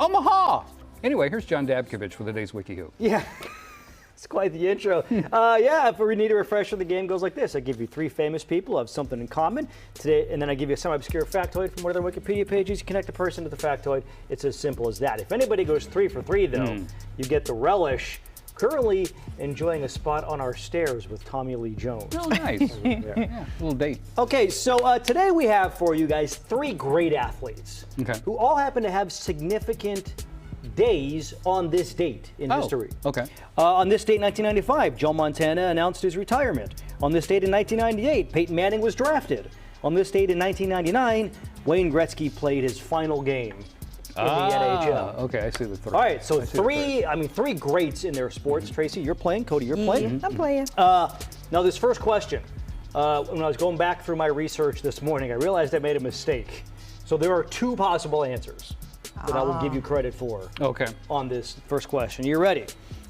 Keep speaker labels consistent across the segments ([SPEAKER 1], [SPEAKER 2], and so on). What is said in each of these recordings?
[SPEAKER 1] Omaha. Anyway, here's John Dabkovich for the day's Wiki Who.
[SPEAKER 2] Yeah. It's quite the intro. Yeah, if we need a refresher, the game goes like this. I give you 3 famous people who have something in common today, and then I give you a semi-obscure factoid from one of their Wikipedia pages. You connect a person to the factoid. It's as simple as that. If anybody goes 3 for 3, though, you get the relish. Currently enjoying a spot on our stairs with Tommy Lee Jones.
[SPEAKER 1] Oh, nice. Yeah, a little date.
[SPEAKER 2] Okay, so today we have for you guys 3 great athletes who all happen to have significant days on this date in history.
[SPEAKER 1] Okay.
[SPEAKER 2] On this date in 1995, Joe Montana announced his retirement. On this date in 1998, Peyton Manning was drafted. On this date in 1999, Wayne Gretzky played his final game in the NHL.
[SPEAKER 1] Okay, I see the 3.
[SPEAKER 2] All right, so 3 greats in their sports. Tracy, you're playing. Cody, you're playing.
[SPEAKER 3] I'm playing.
[SPEAKER 2] Now, this first question, when I was going back through my research this morning, I realized I made a mistake. So there are 2 possible answers that I will give you credit for on this first question. You ready?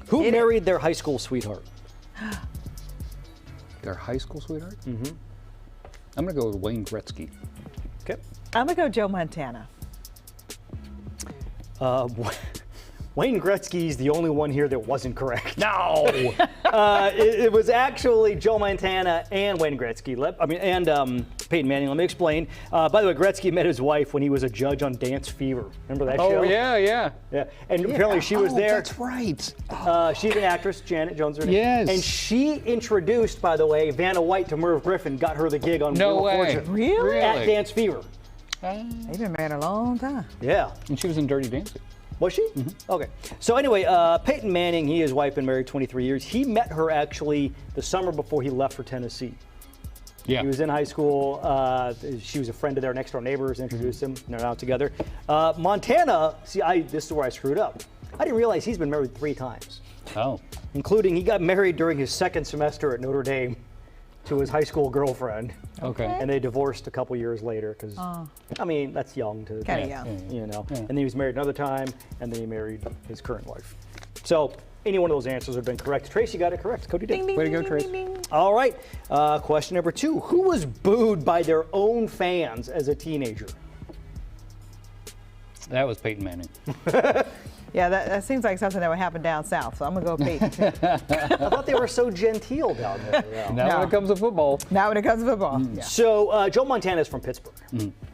[SPEAKER 2] Who married their high school sweetheart?
[SPEAKER 1] Their high school sweetheart? Mm-hmm. I'm going to go with Wayne Gretzky.
[SPEAKER 2] Okay.
[SPEAKER 3] I'm going to go Joe Montana.
[SPEAKER 2] Wayne Gretzky's the only one here that wasn't correct.
[SPEAKER 1] No!
[SPEAKER 2] It was actually Joe Montana and Wayne Gretzky. Peyton Manning. Let me explain. By the way, Gretzky met his wife when he was a judge on Dance Fever. Remember that show?
[SPEAKER 1] Oh, yeah.
[SPEAKER 2] And apparently she was there.
[SPEAKER 1] That's right.
[SPEAKER 2] She's an actress, Janet Jones. Her name.
[SPEAKER 1] Yes.
[SPEAKER 2] And she introduced, by the way, Vanna White to Merv Griffin, got her the gig on
[SPEAKER 1] No
[SPEAKER 2] Wheel of
[SPEAKER 1] way.
[SPEAKER 2] Fortune.
[SPEAKER 3] Really?
[SPEAKER 2] At Dance Fever.
[SPEAKER 3] They've been married a long time.
[SPEAKER 2] Yeah.
[SPEAKER 1] And she was in Dirty Dancing.
[SPEAKER 2] Was she? Mm-hmm. Okay. So anyway, Peyton Manning, he and his wife been married 23 years. He met her actually the summer before he left for Tennessee.
[SPEAKER 1] Yeah.
[SPEAKER 2] He was in high school. She was a friend of their next door neighbors, introduced him, and they're now together. Montana, this is where I screwed up. I didn't realize he's been married 3 times.
[SPEAKER 1] Oh.
[SPEAKER 2] Including he got married during his 2nd semester at Notre Dame to his high school girlfriend.
[SPEAKER 1] Okay.
[SPEAKER 2] And they divorced a couple years later because, I mean, that's young to,
[SPEAKER 3] Kind of young.
[SPEAKER 2] you know. And then he was married another time, and then he married his current wife. So any one of those answers would have been correct. Tracy got it correct. Cody did.
[SPEAKER 3] Ding, ding,
[SPEAKER 1] Way to
[SPEAKER 3] ding,
[SPEAKER 1] go, Trace.
[SPEAKER 3] ding, ding, ding.
[SPEAKER 2] All right. Question number 2. Who was booed by their own fans as a teenager?
[SPEAKER 1] That was Peyton Manning.
[SPEAKER 3] Yeah, that seems like something that would happen down south, so I'm going to go Peyton.
[SPEAKER 2] I thought they were so genteel down there. Yeah.
[SPEAKER 1] Now when it comes to football.
[SPEAKER 3] Not when it comes to football. Yeah.
[SPEAKER 2] So Joe Montana is from Pittsburgh.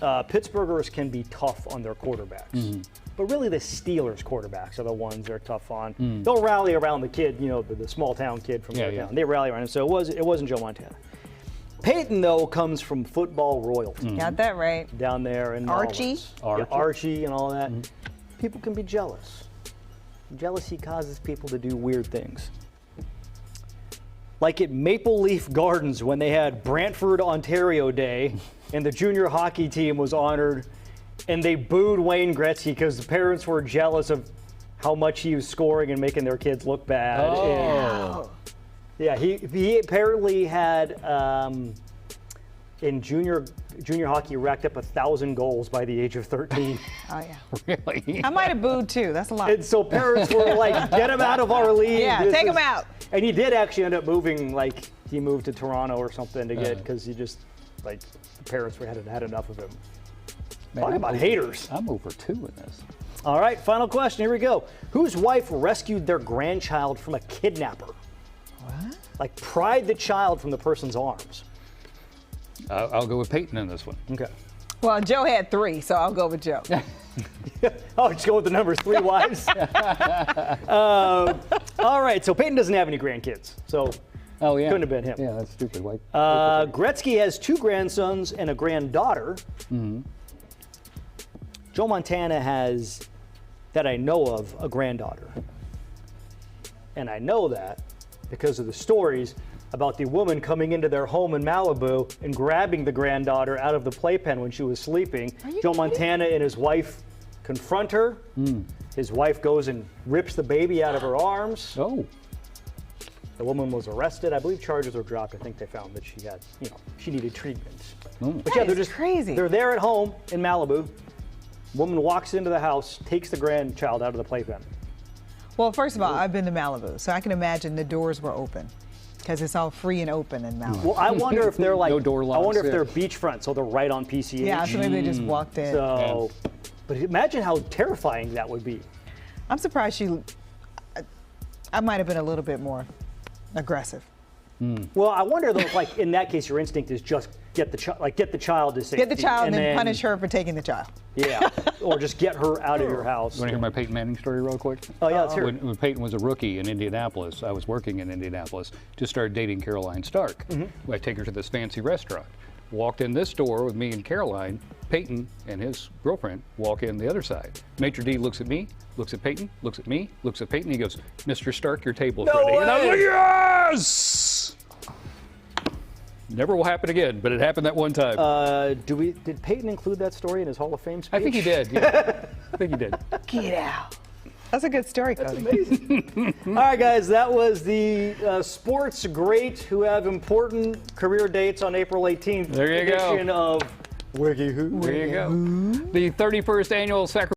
[SPEAKER 2] Pittsburghers can be tough on their quarterbacks. But really the Steelers quarterbacks are the ones they're tough on. They'll rally around the kid, you know, the small town kid from their town. They rally around him. So it wasn't Joe Montana. Peyton, though, comes from football royalty.
[SPEAKER 3] Got that right.
[SPEAKER 2] Down there in
[SPEAKER 3] Archie.
[SPEAKER 2] Archie and all that. People can be jealous. Jealousy causes people to do weird things. Like at Maple Leaf Gardens when they had Brantford, Ontario Day, and the junior hockey team was honored, and they booed Wayne Gretzky because the parents were jealous of how much he was scoring and making their kids look bad.
[SPEAKER 1] Oh.
[SPEAKER 2] Yeah, he apparently had in junior hockey racked up 1,000 goals by the age of 13.
[SPEAKER 3] Oh, yeah.
[SPEAKER 1] Really?
[SPEAKER 3] I might have booed, too. That's a lot.
[SPEAKER 2] And so parents were like, get him out of our league.
[SPEAKER 3] Yeah, take him out.
[SPEAKER 2] And he did actually end up moving, like he moved to Toronto or something to get, because he just, like, the parents had enough of him. Talk about haters.
[SPEAKER 1] I'm over 2 in this.
[SPEAKER 2] All right, final question. Here we go. Whose wife rescued their grandchild from a kidnapper?
[SPEAKER 3] What?
[SPEAKER 2] Like, pried the child from the person's arms.
[SPEAKER 1] I'll go with Peyton in this one.
[SPEAKER 2] Okay.
[SPEAKER 3] Well, Joe had 3, so I'll go with Joe.
[SPEAKER 2] Oh, just go with the numbers, 3 wives. All right, so Peyton doesn't have any grandkids, so couldn't have been him.
[SPEAKER 1] Yeah, that's stupid. Why?
[SPEAKER 2] Gretzky has 2 grandsons and a granddaughter. Joe Montana has, that I know of, a granddaughter. And I know that because of the stories about the woman coming into their home in Malibu and grabbing the granddaughter out of the playpen when she was sleeping. Joe Montana and his wife confront her. His wife goes and rips the baby out of her arms.
[SPEAKER 1] Oh.
[SPEAKER 2] The woman was arrested. I believe charges were dropped. I think they found that she had, she needed treatment. But yeah, they're just
[SPEAKER 3] crazy.
[SPEAKER 2] They're there at home in Malibu. Woman walks into the house, takes the grandchild out of the playpen.
[SPEAKER 3] Well, first of all, I've been to Malibu, so I can imagine the doors were open because it's all free and open in Malibu.
[SPEAKER 2] Well, I wonder if they're like,
[SPEAKER 1] No door locks,
[SPEAKER 2] I wonder if they're beachfront, so they're right on PCH.
[SPEAKER 3] Yeah, so maybe they just walked in.
[SPEAKER 2] So But imagine how terrifying that would be.
[SPEAKER 3] I'm surprised I might have been a little bit more aggressive.
[SPEAKER 2] Well, I wonder though, if, like in that case, your instinct is just get the child to safety.
[SPEAKER 3] Get the child and then punish her for taking the child.
[SPEAKER 2] Yeah, or just get her out of your house.
[SPEAKER 1] You want to hear my Peyton Manning story real quick?
[SPEAKER 2] Oh yeah, let's hear it.
[SPEAKER 1] When Peyton was a rookie in Indianapolis, I was working in Indianapolis, just started dating Caroline Stark. I take her to this fancy restaurant. Walked in this door with me and Caroline. Peyton and his girlfriend walk in the other side. Maitre d' looks at me, looks at Peyton, looks at me, looks at Peyton. He goes, "Mr. Stark, your table's
[SPEAKER 2] No
[SPEAKER 1] ready."
[SPEAKER 2] way.
[SPEAKER 1] And I was like, "Yes!" Never will happen again, but it happened that one time.
[SPEAKER 2] Did Peyton include that story in his Hall of Fame speech?
[SPEAKER 1] I think he did. Yeah. I think he did.
[SPEAKER 3] Get out. That's a good story, Cody.
[SPEAKER 2] Amazing. All right, guys, that was the sports great who have important career dates on April 18th.
[SPEAKER 1] There you go.
[SPEAKER 2] Edition of Wiki Who.
[SPEAKER 1] There you go. The 31st annual Sacramento